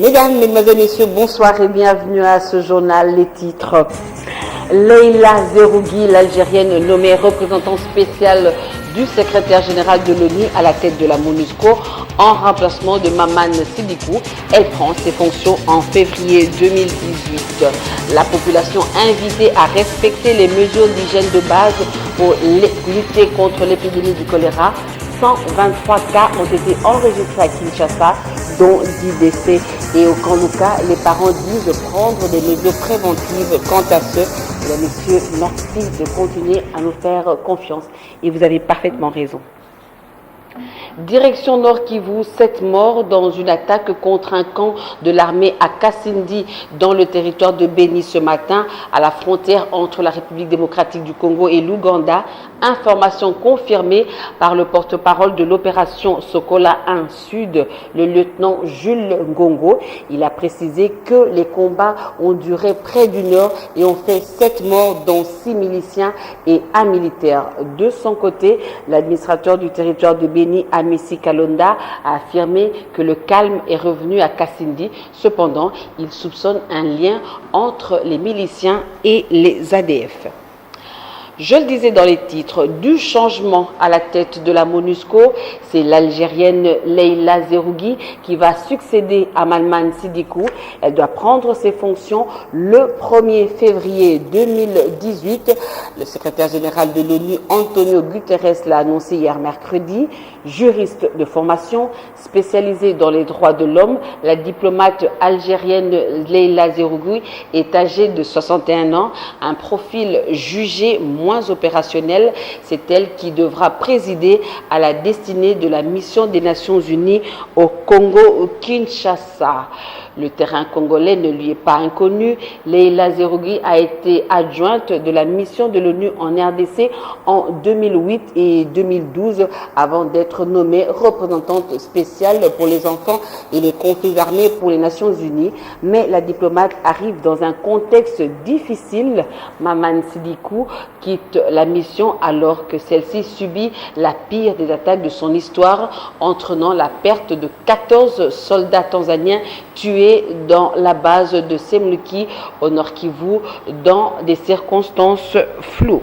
Mesdames, Mesdemoiselles, Messieurs, bonsoir et bienvenue à ce journal. Les titres. Leïla Zerougui, l'Algérienne nommée représentante spéciale du secrétaire général de l'ONU à la tête de la MONUSCO en remplacement de Maman Sidikou. Elle prend ses fonctions en février 2018. La population invitée à respecter les mesures d'hygiène de base pour lutter contre l'épidémie du choléra. 123 cas ont été enregistrés à Kinshasa, dont 10 décès. Et au Kanouka, les parents disent de prendre des mesures préventives quant à ce. Mesdames, Messieurs, merci de continuer à nous faire confiance. Et vous avez parfaitement raison. Direction Nord Kivu, 7 morts dans une attaque contre un camp de l'armée à Kasindi dans le territoire de Béni ce matin à la frontière entre la République démocratique du Congo et l'Ouganda. Information confirmée par le porte-parole de l'opération Sokola 1 Sud, le lieutenant Jules Ngongo. Il a précisé que les combats ont duré près d'une heure et ont fait 7 morts dont 6 miliciens et 1 militaire. De son côté, l'administrateur du territoire de Béni, Messi Kalonda, a affirmé que le calme est revenu à Kasindi. Cependant, il soupçonne un lien entre les miliciens et les ADF. Je le disais dans les titres, du changement à la tête de la MONUSCO, c'est l'Algérienne Leïla Zerougui qui va succéder à Maman Sidikou. Elle doit prendre ses fonctions le 1er février 2018. Le secrétaire général de l'ONU, Antonio Guterres, l'a annoncé hier mercredi. Juriste de formation, spécialisée dans les droits de l'homme, la diplomate algérienne Leïla Zerougui est âgée de 61 ans, un profil jugé moins opérationnel. C'est elle qui devra présider à la destinée de la mission des Nations Unies au Congo-Kinshasa. Le terrain congolais ne lui est pas inconnu. Leïla Zerougui a été adjointe de la mission de l'ONU en RDC en 2008 et 2012 avant d'être nommée représentante spéciale pour les enfants et les conflits armés pour les Nations Unies. Mais la diplomate arrive dans un contexte difficile. Maman Sidikou quitte la mission alors que celle-ci subit la pire des attaques de son histoire, entraînant la perte de 14 soldats tanzaniens tués dans la base de Semluki au Nord Kivu dans des circonstances floues.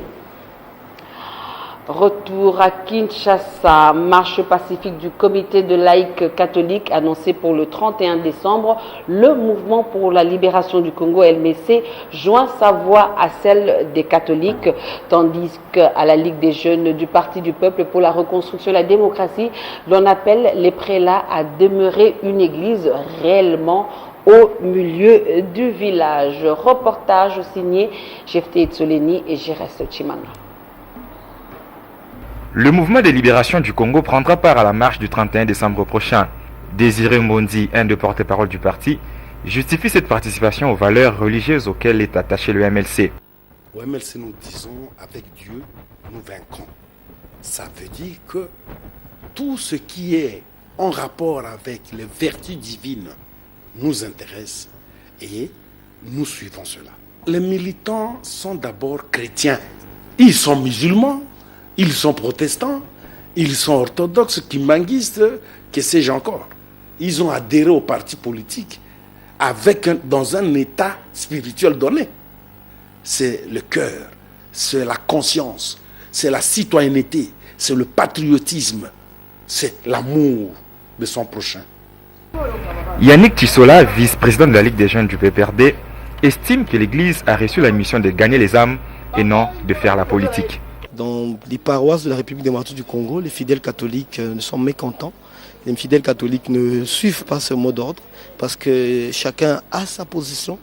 Retour à Kinshasa, marche pacifique du comité de laïcs catholiques annoncée pour le 31 décembre. Le mouvement pour la libération du Congo, LMC, joint sa voix à celle des catholiques, tandis qu'à la Ligue des jeunes du Parti du peuple pour la reconstruction et la démocratie, l'on appelle les prélats à demeurer une église réellement au milieu du village. Reportage signé Jefté Etsoleni et Jérès Chimanga. Le mouvement de libération du Congo prendra part à la marche du 31 décembre prochain. Désiré Mondi, un des porte-parole du parti, justifie cette participation aux valeurs religieuses auxquelles est attaché le MLC. Au MLC, nous disons, avec Dieu, nous vaincrons. Ça veut dire que tout ce qui est en rapport avec les vertus divines nous intéresse et nous suivons cela. Les militants sont d'abord chrétiens. Ils sont musulmans. Ils sont protestants, ils sont orthodoxes, kimanguistes, que sais-je encore. Ils ont adhéré au parti politique dans un état spirituel donné. C'est le cœur, c'est la conscience, c'est la citoyenneté, c'est le patriotisme, c'est l'amour de son prochain. Yannick Tissola, vice-président de la Ligue des jeunes du PPRD, estime que l'Église a reçu la mission de gagner les âmes et non de faire la politique. Dans les paroisses de la République démocratique du Congo, les fidèles catholiques sont mécontents. Les fidèles catholiques ne suivent pas ce mot d'ordre parce que chacun a sa position.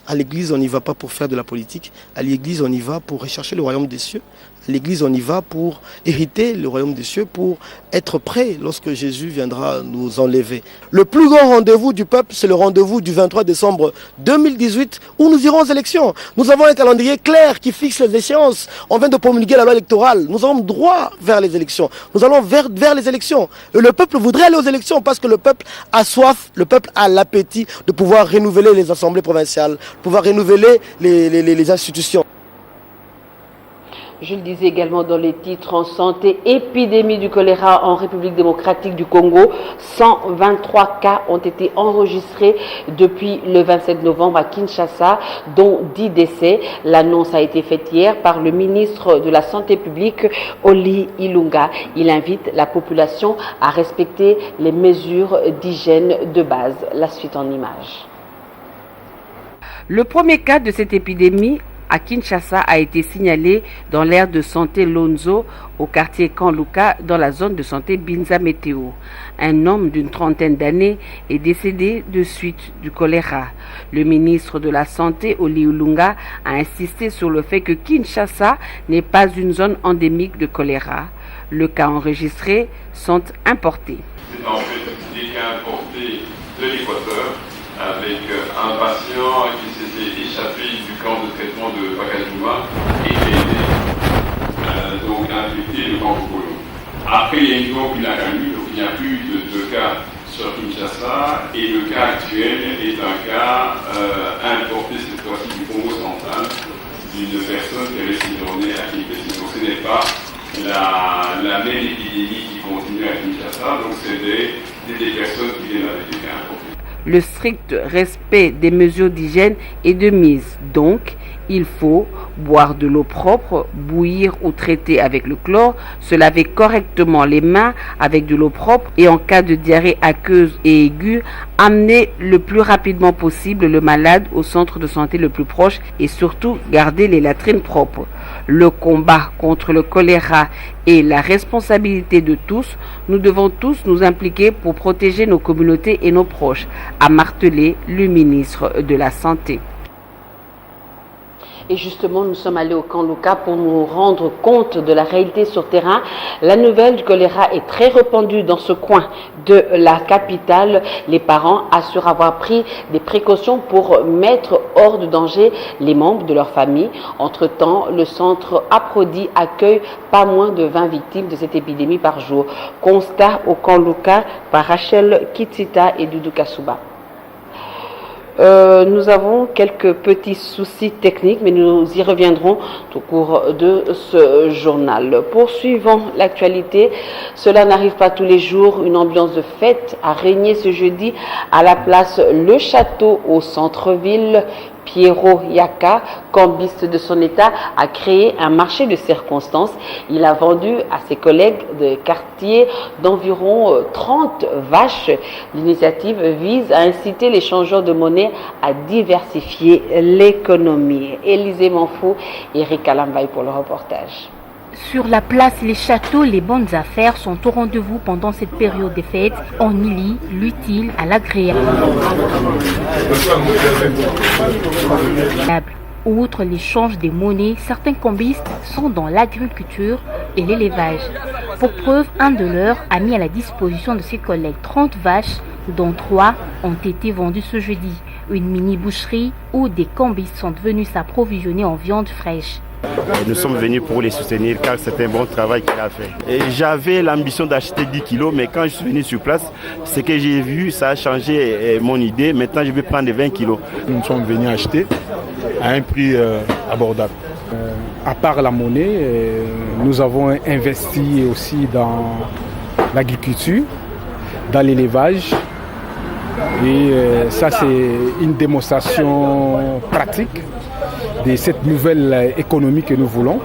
À l'église, on n'y va pas pour faire de la politique. À l'église, on y va pour rechercher le royaume des cieux. À l'église, on y va pour hériter le royaume des cieux, pour être prêt lorsque Jésus viendra nous enlever. Le plus grand rendez-vous du peuple, c'est le rendez-vous du 23 décembre 2018 où nous irons aux élections. Nous avons un calendrier clair qui fixe les échéances. On vient de promulguer la loi électorale. Nous avons droit vers les élections. Nous allons vers les élections. Et le peuple voudrait aller aux élections parce que le peuple a soif, le peuple a l'appétit de pouvoir renouveler les assemblées provinciales, pouvoir renouveler les institutions. Je le disais également dans les titres en santé, épidémie du choléra en République démocratique du Congo. 123 cas ont été enregistrés depuis le 27 novembre à Kinshasa, dont 10 décès. L'annonce a été faite hier par le ministre de la Santé publique, Oli Ilunga. Il invite la population à respecter les mesures d'hygiène de base. La suite en images. Le premier cas de cette épidémie à Kinshasa a été signalé dans l'aire de santé Lonzo, au quartier Kanluka, dans la zone de santé Binza Météo. Un homme d'une trentaine d'années est décédé de suite du choléra. Le ministre de la Santé, Oli Ilunga, a insisté sur le fait que Kinshasa n'est pas une zone endémique de choléra. Les cas enregistrés sont importés. C'est en fait des cas importés de l'Équateur, avec un patient qui s'était échappé du camp de traitement de Pacajuma et qui a été donc infecté le camp Fukolo. Après, il y a une fois qu'il a calu, donc il n'y a plus de cas sur Kinshasa, et le cas actuel est un cas importé cette fois-ci du Congo central, d'une personne qui avait séjourné à Kinshasa. Donc ce n'est pas la même épidémie qui continue à Kinshasa, donc c'est des personnes qui viennent avec des cas importés. Le strict respect des mesures d'hygiène est de mise. Donc, il faut boire de l'eau propre, bouillir ou traiter avec le chlore, se laver correctement les mains avec de l'eau propre et en cas de diarrhée aqueuse et aiguë, amener le plus rapidement possible le malade au centre de santé le plus proche et surtout garder les latrines propres. Le combat contre le choléra est la responsabilité de tous. Nous devons tous nous impliquer pour protéger nos communautés et nos proches, a martelé le ministre de la Santé. Et justement, nous sommes allés au Kanluka pour nous rendre compte de la réalité sur terrain. La nouvelle du choléra est très répandue dans ce coin de la capitale. Les parents assurent avoir pris des précautions pour mettre hors de danger les membres de leur famille. Entre-temps, le centre Aprodi accueille pas moins de 20 victimes de cette épidémie par jour. Constat au Kanluka par Rachel Kitsita et Doudou Kasuba. Nous avons quelques petits soucis techniques, mais nous y reviendrons au cours de ce journal. Poursuivons l'actualité. Cela n'arrive pas tous les jours. Une ambiance de fête a régné ce jeudi à la place Le Château au centre-ville. Piero Yaka, cambiste de son état, a créé un marché de circonstances. Il a vendu à ses collègues de quartier d'environ 30 vaches. L'initiative vise à inciter les changeurs de monnaie à diversifier l'économie. Élisée Manfou et Eric Alambay pour le reportage. Sur la place Les Châteaux, les bonnes affaires sont au rendez-vous pendant cette période des fêtes. On y lie l'utile à l'agréable. Outre l'échange des monnaies, certains cambistes sont dans l'agriculture et l'élevage. Pour preuve, un de leurs a mis à la disposition de ses collègues 30 vaches, dont 3 ont été vendues ce jeudi. Une mini-boucherie où des cambistes sont venus s'approvisionner en viande fraîche. Nous sommes venus pour les soutenir car c'est un bon travail qu'il a fait. Et j'avais l'ambition d'acheter 10 kilos, mais quand je suis venu sur place, ce que j'ai vu, ça a changé mon idée. Maintenant, je vais prendre 20 kilos. Nous sommes venus acheter à un prix abordable. À part la monnaie, nous avons investi aussi dans l'agriculture, dans l'élevage. Et ça, c'est une démonstration pratique de cette nouvelle économie que nous voulons.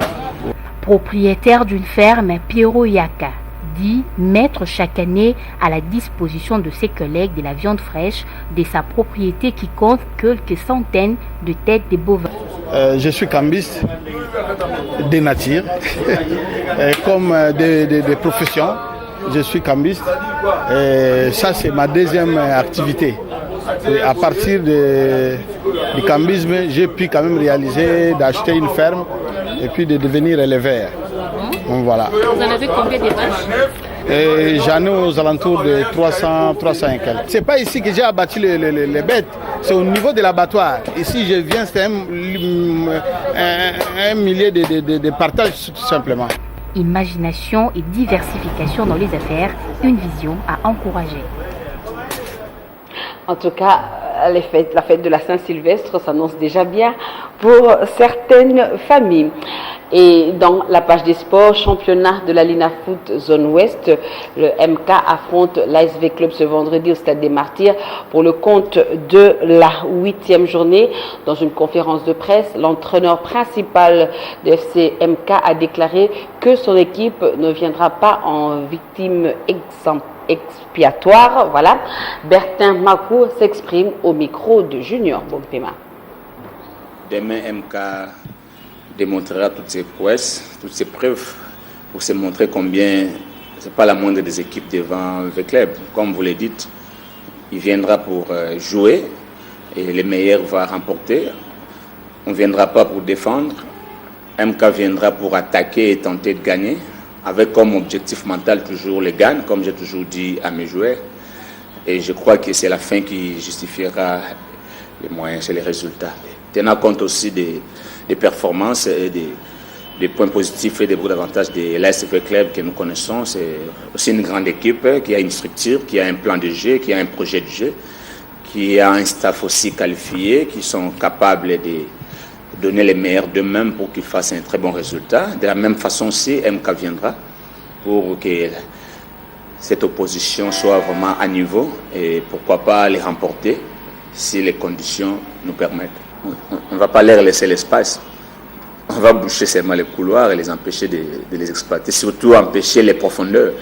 Propriétaire d'une ferme, Piero Yaka dit mettre chaque année à la disposition de ses collègues de la viande fraîche de sa propriété qui compte quelques centaines de têtes de bovins. Je suis cambiste de nature, comme de profession. Je suis cambiste et ça c'est ma deuxième activité. Et à partir du cambisme, j'ai pu quand même réaliser d'acheter une ferme et puis de devenir éleveur. Donc, voilà. Vous en avez combien de vaches? J'en ai aux alentours de 300 et quelques. C'est pas ici que j'ai abattu les bêtes, c'est au niveau de l'abattoir. Ici je viens, c'est un millier de partages tout simplement. Imagination et diversification dans les affaires, une vision à encourager. En tout cas, la fête de la Saint-Sylvestre s'annonce déjà bien pour certaines familles. Et dans la page des sports, championnat de la Lina Foot Zone Ouest, le MK affronte l'ASV Club ce vendredi au Stade des Martyrs pour le compte de la 8e journée. Dans une conférence de presse, l'entraîneur principal de FC MK a déclaré que son équipe ne viendra pas en victime expiatoire. Voilà. Bertin Makou s'exprime au micro de Junior Bompema. Demain, MK démontrera toutes ses prouesses, toutes ses preuves pour se montrer combien ce n'est pas la moindre des équipes devant le club. Comme vous le dites, il viendra pour jouer et les meilleurs vont remporter. On ne viendra pas pour défendre. MK viendra pour attaquer et tenter de gagner avec comme objectif mental toujours le gagne, comme j'ai toujours dit à mes joueurs. Et je crois que c'est la fin qui justifiera les moyens, c'est les résultats. Tenant compte aussi des performances et des points positifs et des bons avantages de l'ASV Club que nous connaissons. C'est aussi une grande équipe qui a une structure, qui a un plan de jeu, qui a un projet de jeu, qui a un staff aussi qualifié, qui sont capables de donner les meilleurs d'eux-mêmes pour qu'ils fassent un très bon résultat. De la même façon aussi, MK viendra pour que cette opposition soit vraiment à niveau et pourquoi pas les remporter si les conditions nous permettent. On ne va pas leur laisser l'espace. On va boucher seulement les couloirs et les empêcher de les exploiter. Surtout empêcher les profondeurs.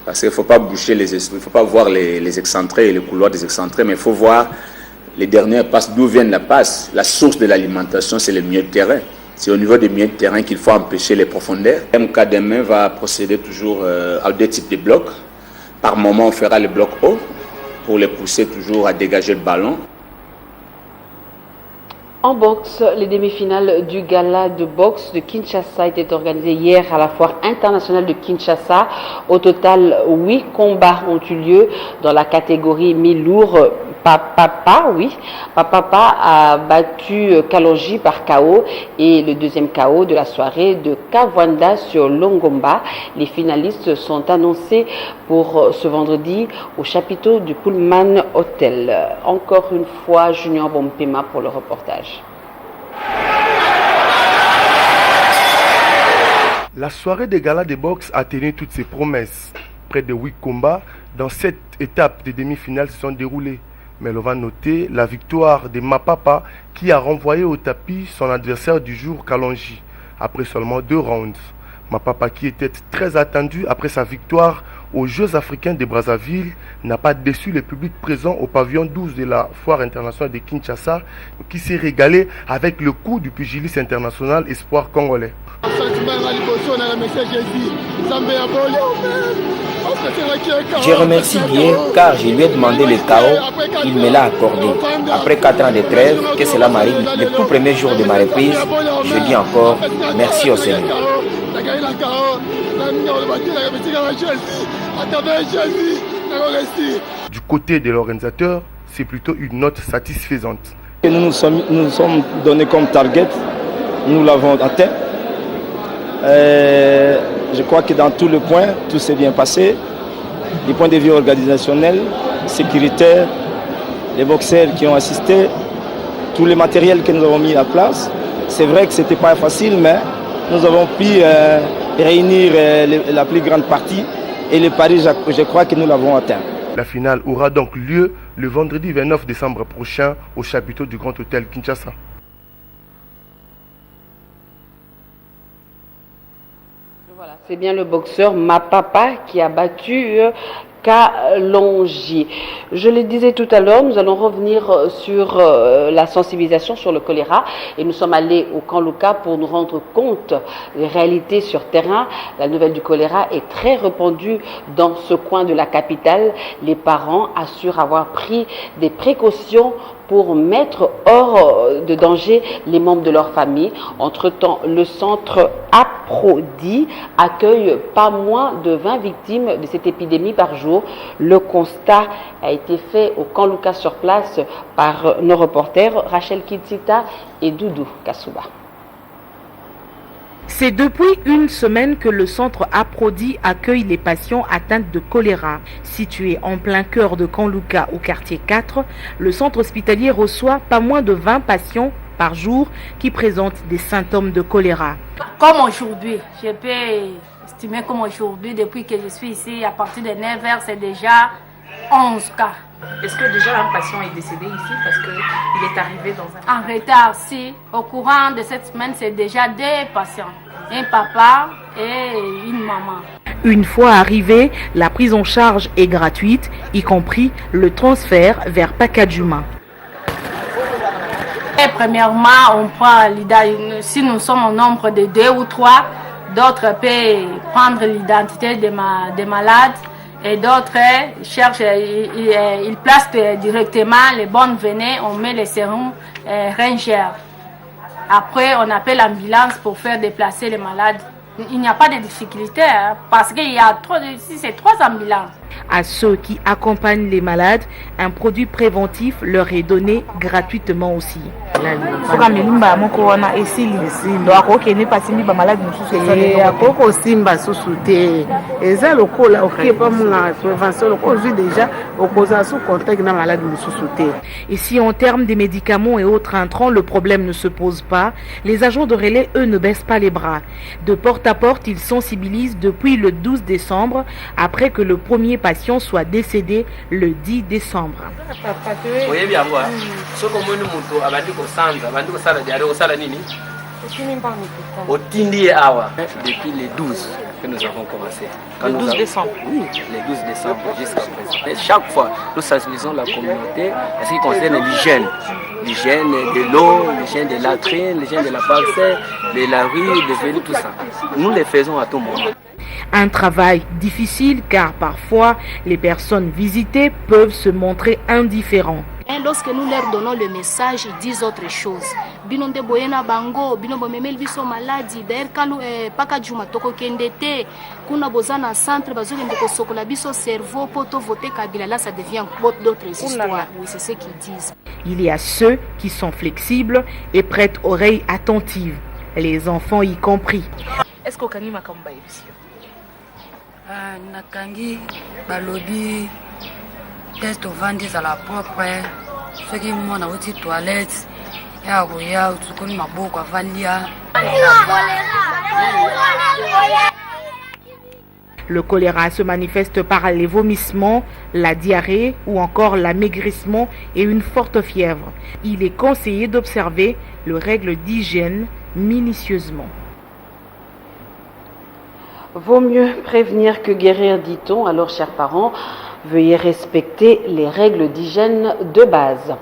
Parce qu'il ne faut pas boucher il ne faut pas voir les excentrés et les couloirs des excentrés, mais il faut voir les dernières passes, d'où viennent la passe. La source de l'alimentation, c'est le milieu de terrain. C'est au niveau des milieux de terrain qu'il faut empêcher les profondeurs. MK demain va procéder toujours à deux types de blocs. Par moment, on fera le bloc haut pour les pousser toujours à dégager le ballon. En boxe, les demi-finales du gala de boxe de Kinshasa étaient organisées hier à la foire internationale de Kinshasa. Au total, 8 combats ont eu lieu dans la catégorie mi-lourd. Papapa a battu Kalonji par KO et le deuxième KO de la soirée de Kavwanda sur Longomba. Les finalistes sont annoncés pour ce vendredi au chapiteau du Pullman Hotel. Encore une fois, Junior Bompema pour le reportage. La soirée des galas de boxe a tenu toutes ses promesses. Près de 8 combats dans 7 étapes de demi-finale se sont déroulées. Mais l'on va noter la victoire de Mapapa qui a renvoyé au tapis son adversaire du jour Kalonji après seulement 2 rounds. Mapapa qui était très attendu après sa victoire aux Jeux africains de Brazzaville n'a pas déçu le public présent au pavillon 12 de la foire internationale de Kinshasa qui s'est régalé avec le coup du pugiliste international espoir congolais. Je remercie bien car je lui ai demandé le KO, il me l'a accordé. Après 4 ans de trêve, que cela m'arrive le tout premier jour de ma reprise, je dis encore merci au Seigneur. Du côté de l'organisateur, c'est plutôt une note satisfaisante. Nous nous sommes donnés comme target, nous l'avons atteint. Je crois que dans tous les points, tout s'est bien passé. Du point de vue organisationnel, sécuritaire, les boxeurs qui ont assisté, tout le matériel que nous avons mis en place. C'est vrai que ce n'était pas facile, mais nous avons pu réunir la plus grande partie et le pari, je crois que nous l'avons atteint. La finale aura donc lieu le vendredi 29 décembre prochain au chapiteau du Grand Hôtel Kinshasa. Voilà, c'est bien le boxeur Mapapa qui a battu Kalonji. Je le disais tout à l'heure, nous allons revenir sur la sensibilisation sur le choléra et nous sommes allés au camp Luka pour nous rendre compte des réalités sur terrain. La nouvelle du choléra est très répandue dans ce coin de la capitale. Les parents assurent avoir pris des précautions pour mettre hors de danger les membres de leur famille. Entre-temps, le centre Aprodi accueille pas moins de 20 victimes de cette épidémie par jour. Le constat a été fait au camp Luka sur place par nos reporters Rachel Kitsita et Doudou Kassouba. C'est depuis une semaine que le centre Aprodi accueille les patients atteints de choléra. Situé en plein cœur de Kanluka au quartier 4, le centre hospitalier reçoit pas moins de 20 patients par jour qui présentent des symptômes de choléra. Comme aujourd'hui, je peux estimer comme aujourd'hui, depuis que je suis ici, à partir de 9h, c'est déjà 11 cas. Est-ce que déjà un patient est décédé ici parce qu'il est arrivé dans un... En retard, si. Au courant de cette semaine, c'est déjà 2 patients. Un papa et une maman. Une fois arrivé, la prise en charge est gratuite, y compris le transfert vers Pakadjuma. Et premièrement, on prend l'identité. Si nous sommes au nombre de 2 ou 3, d'autres peuvent prendre l'identité des malades. Et d'autres cherchent, ils placent directement les bonnes venées, on met les sérums Ranger. Après, on appelle l'ambulance pour faire déplacer les malades. Il n'y a pas de difficulté parce qu'il y a ici c'est 3 ambulances. À ceux qui accompagnent les malades, un produit préventif leur est donné gratuitement aussi. Et si en termes des médicaments et autres intrants, le problème ne se pose pas, les agents de relais, eux, ne baissent pas les bras. De porte à porte, ils sensibilisent depuis le 12 décembre, après que le premier patient soit décédé le 10 décembre. Depuis le 12 que nous avons commencé. Le 12 décembre. Oui, le 12 décembre jusqu'à présent. Et chaque fois, nous sensibilisons la communauté à ce qui concerne l'hygiène. L'hygiène de l'eau, l'hygiène de la latrine, l'hygiène de la parcelle, de la rue, de vélo, tout ça. Nous le faisons à tout moment. Un travail difficile car parfois les personnes visitées peuvent se montrer indifférents. Lorsque nous leur donnons le message, ils disent autre chose. Binonde boyena bango, binombo memel biso maladi, d'ailleurs kalu Pakadjuma toko kendete, kuna bozana centre bazoke ndeko sokola biso cerveau poto voter Kabila, là ça devient d'autres histoires. Oui, c'est ce qu'ils disent. Il y a ceux qui sont flexibles et prêtent oreille attentive, les enfants y compris. Est-ce qu'au kanima kamba ici? Nakangi balobi test ovandi za la propre soki mwana uti toilette ya koya utukoni maboko avalia. Le choléra se manifeste par les vomissements, la diarrhée ou encore l'amaigrissement et une forte fièvre. Il est conseillé d'observer les règles d'hygiène minutieusement. Vaut mieux prévenir que guérir, dit-on. Alors, chers parents, veuillez respecter les règles d'hygiène de base.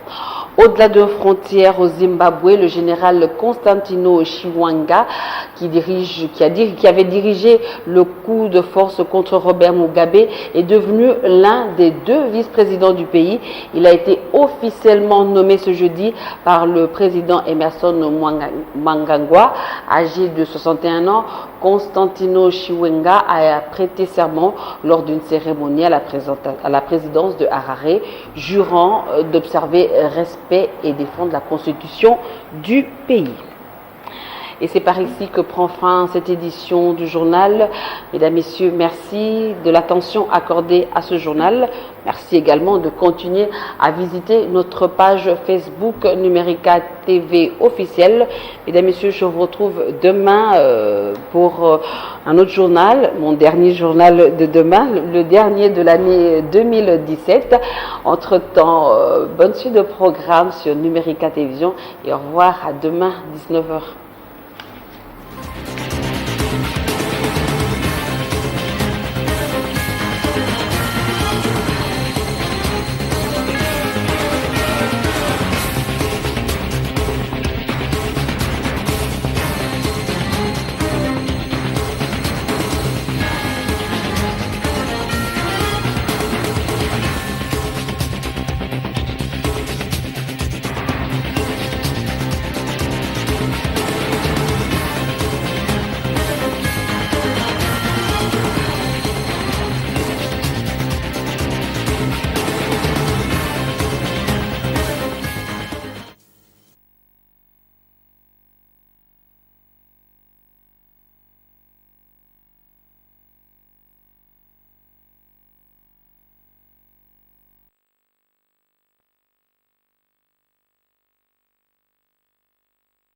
Au-delà de frontières au Zimbabwe, le général Constantino Chiwenga, qui avait dirigé le coup de force contre Robert Mugabe, est devenu l'un des 2 vice-présidents du pays. Il a été officiellement nommé ce jeudi par le président Emerson Mnangagwa, âgé de 61 ans. Constantino Chiwenga a prêté serment lors d'une cérémonie à la présidence de Harare, jurant d'observer respect et défendre la constitution du pays. Et c'est par ici que prend fin cette édition du journal. Mesdames, Messieurs, merci de l'attention accordée à ce journal. Merci également de continuer à visiter notre page Facebook Numérica TV officielle. Mesdames, Messieurs, je vous retrouve demain pour un autre journal, mon dernier journal de demain, le dernier de l'année 2017. Entre-temps, bonne suite de programme sur Numérica Télévision et au revoir à demain 19h.